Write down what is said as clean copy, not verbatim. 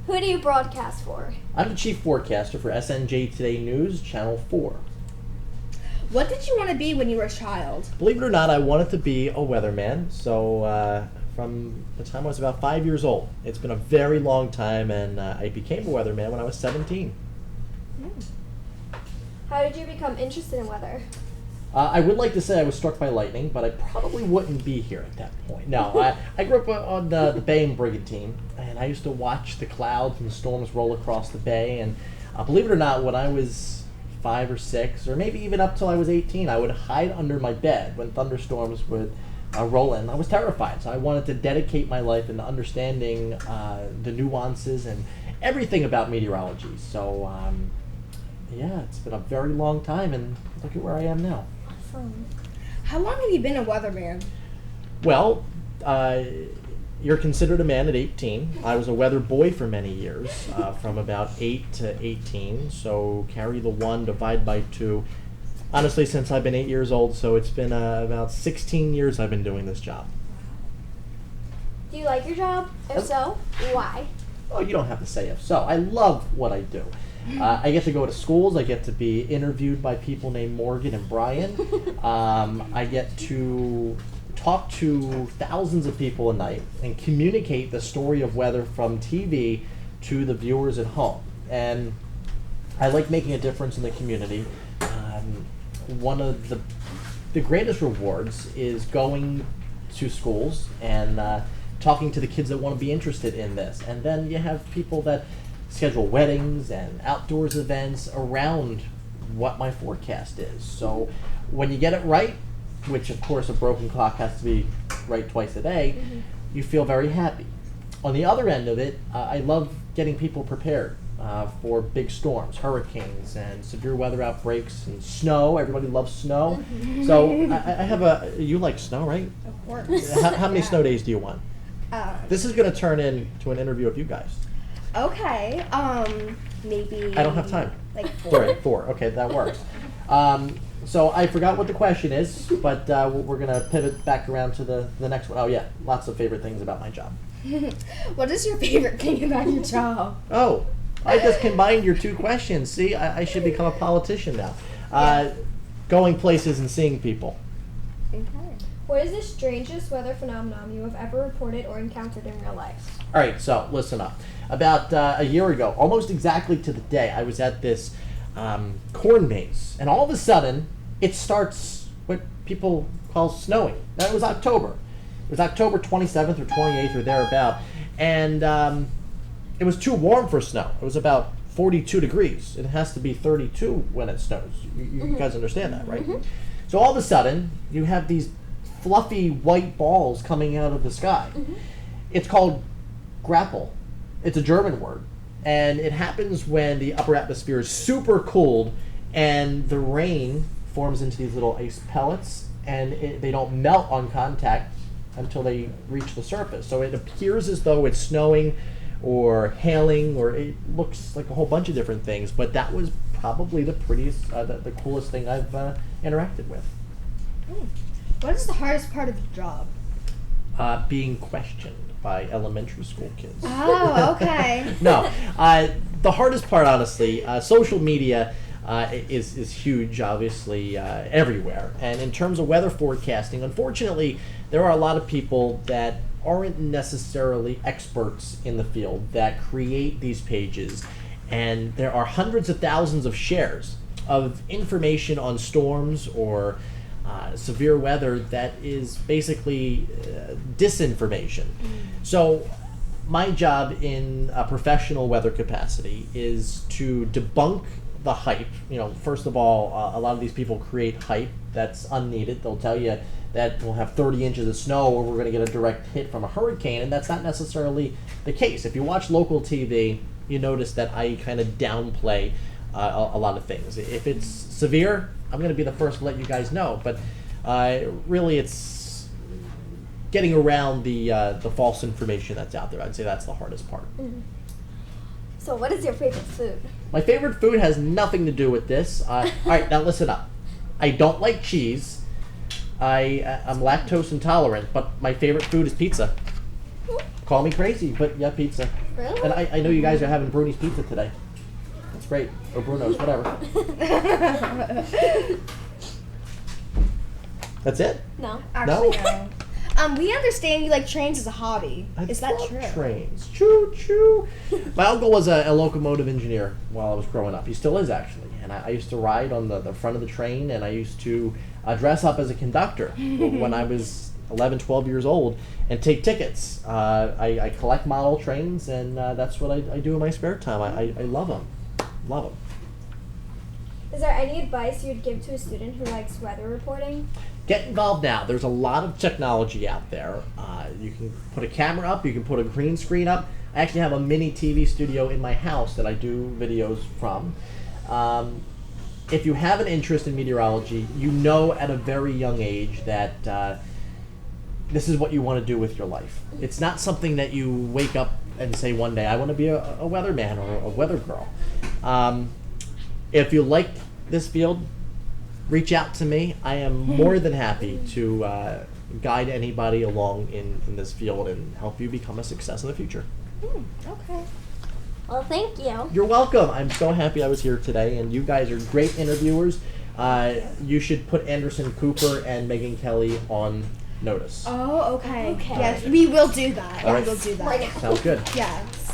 Who do you broadcast for? I'm the chief forecaster for SNJ Today News, Channel 4. What did you want to be when you were a child? Believe it or not, I wanted to be a weatherman, so from the time I was about 5 years old. It's been a very long time, and I became a weatherman when I was 17. How did you become interested in weather? I would like to say I was struck by lightning, but I probably wouldn't be here at that point. No, I grew up on the Bay and Brigantine, and I used to watch the clouds and the storms roll across the bay, and believe it or not, when I was 5 or 6, or maybe even up till I was 18, I would hide under my bed when thunderstorms would roll in. I was terrified, so I wanted to dedicate my life into understanding the nuances and everything about meteorology. So, yeah, it's been a very long time, and look at where I am now. Awesome. How long have you been a weatherman? Well, you're considered a man at 18. I was a weather boy for many years, from about 8 to 18. So carry the 1, divide by 2. Honestly, since I've been 8 years old, so it's been about 16 years I've been doing this job. Do you like your job? If so, why? Oh, you don't have to say if so. I love what I do. I get to go to schools. I get to be interviewed by people named Morgan and Brian. I get to talk to thousands of people a night and communicate the story of weather from TV to the viewers at home. And I like making a difference in the community. One of the greatest rewards is going to schools and talking to the kids that want to be interested in this. And then you have people that schedule weddings and outdoors events around what my forecast is. So when you get it right, which of course a broken clock has to be right twice a day, you feel very happy. On the other end of it, I love getting people prepared for big storms, hurricanes, and severe weather outbreaks, and snow. Everybody loves snow. So I have you like snow, right? Of course. How many snow days do you want? This is going to turn into an interview of you guys. Okay, maybe... I don't have time. Like 4. 4. Okay, that works. So I forgot what the question is, but we're going to pivot back around to the next one. Oh, yeah, lots of favorite things about my job. What is your favorite thing about your job? Oh, I just combined your 2 questions. See, I should become a politician now. Going places and seeing people. Okay. What is the strangest weather phenomenon you have ever reported or encountered in real life? All right, so listen up. About a year ago, almost exactly to the day, I was at this corn maze, and all of a sudden, it starts what people call snowing. Now, it was October. It was October 27th or 28th or thereabout, and it was too warm for snow. It was about 42 degrees. It has to be 32 when it snows. You guys understand that, right? So all of a sudden, you have these fluffy white balls coming out of the sky. It's called grapple. It's a German word, and it happens when the upper atmosphere is super cooled and the rain forms into these little ice pellets, and they don't melt on contact until they reach the surface. So it appears as though it's snowing or hailing, or it looks like a whole bunch of different things, but that was probably the prettiest, the coolest thing I've interacted with. What is the hardest part of the job? Being questioned by elementary school kids. Oh, okay. No, the hardest part, honestly, social media is huge, obviously, everywhere. And in terms of weather forecasting, unfortunately, there are a lot of people that aren't necessarily experts in the field that create these pages. And there are hundreds of thousands of shares of information on storms or severe weather that is basically disinformation. So my job in a professional weather capacity is to debunk the hype. You know, first of all, a lot of these people create hype that's unneeded. They'll tell you that we'll have 30 inches of snow or we're going to get a direct hit from a hurricane, and that's not necessarily the case. If you watch local TV, you notice that I kind of downplay a lot of things. If it's severe, I'm going to be the first to let you guys know, but really it's getting around the false information that's out there. I'd say that's the hardest part. So what is your favorite food? My favorite food has nothing to do with this. All right, now listen up. I don't like cheese. I'm lactose intolerant, but my favorite food is pizza. Call me crazy, but yeah, pizza. Really? And I know you guys are having Bruni's pizza today. That's great. Or Bruno's, whatever. That's it? No. Actually, no. We understand you like trains as a hobby. Is that love true? Trains. Choo choo. My uncle was a locomotive engineer while I was growing up. He still is, actually. And I used to ride on the front of the train, and I used to dress up as a conductor when I was 11, 12 years old and take tickets. I collect model trains, and that's what I do in my spare time. I love them. Love them. Is there any advice you'd give to a student who likes weather reporting? Get involved now. There's a lot of technology out there. You can put a camera up. You can put a green screen up. I actually have a mini TV studio in my house that I do videos from. If you have an interest in meteorology, you know at a very young age that this is what you want to do with your life. It's not something that you wake up and say one day, I want to be a weatherman or a weather girl. If you like this field, reach out to me. I am more than happy to guide anybody along in this field and help you become a success in the future. Okay. Well, thank you. You're welcome. I'm so happy I was here today, and you guys are great interviewers. You should put Anderson Cooper and Megan Kelly on notice. Oh, okay. Okay. Yes, we will do that. All right. We will do that. Right now. Sounds good. Yes.